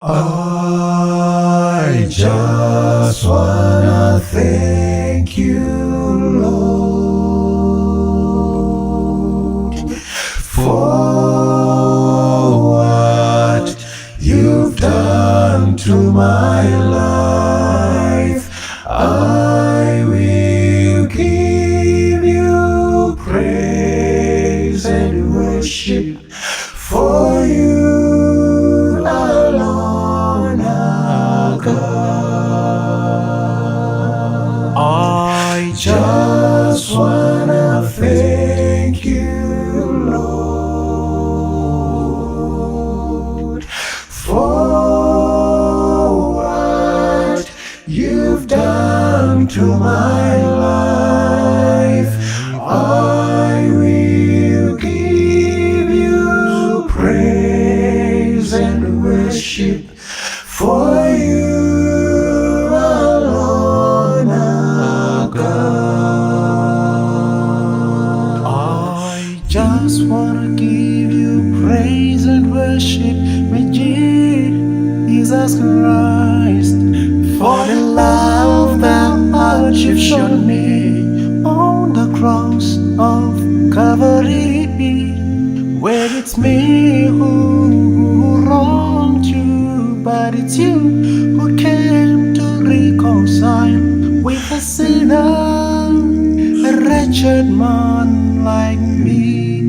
I just wanna thank you, Lord, for what you've done to my life. I will give you praise and worship, for you alone are God. I just wanna thank you, Lord, for what you've done to my life. I will give you praise and worship, for you alone are God. I just wanna give you praise and worship, my Jesus Christ, for the love that you've shown me on the cross of Calvary, where it's me who wronged you, but it's you who came to reconcile with a sinner, a wretched man like me.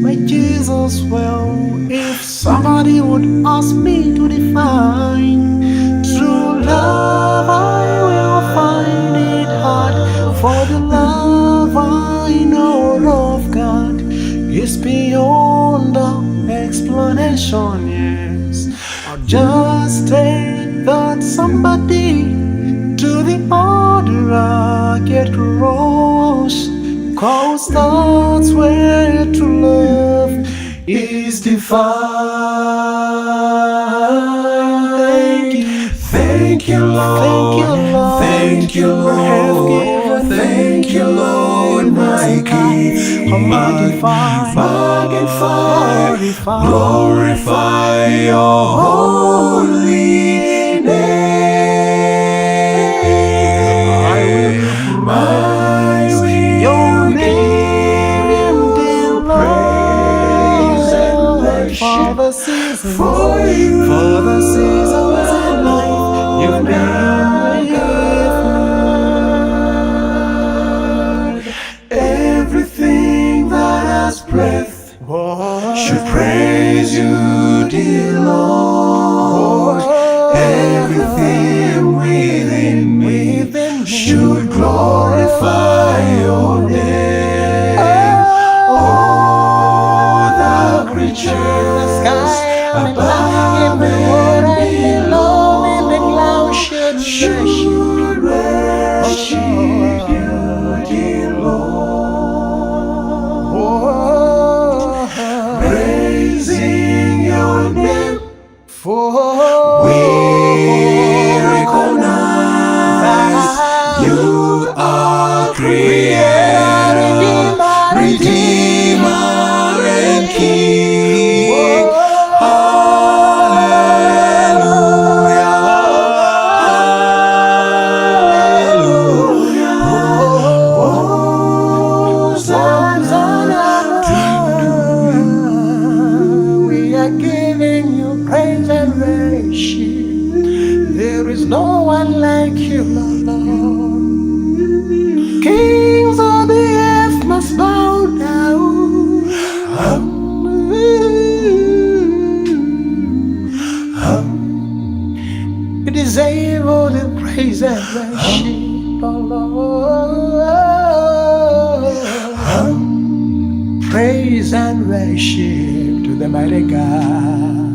My Jesus, well, if somebody would ask me to define true love, I will find it hard, for the love I know of God is beyond the explanation. Yes, I'll just take that somebody to the other I get cross, 'cause that's where true love is defined. Thank you, Lord. Thank you, Lord. Thank you, Lord, my King. Magnify, glorify your holy name. I will your name till praise and worship, for the seasons, for the seasons in life you've been with me. Everything that has breath should praise you, dear Lord. Everything within me should glorify your name. All the creatures above and below should worship you, dear Lord. Praising your name, for we recognize you are Creator, Redeemer, and King. Hallelujah, hallelujah. Hosanna to you. We are giving you praise and worship. There is no one like you, Lord. Kings of the earth must bow down. You deserve all the praise and worship, oh Lord. Praise and worship to the mighty God.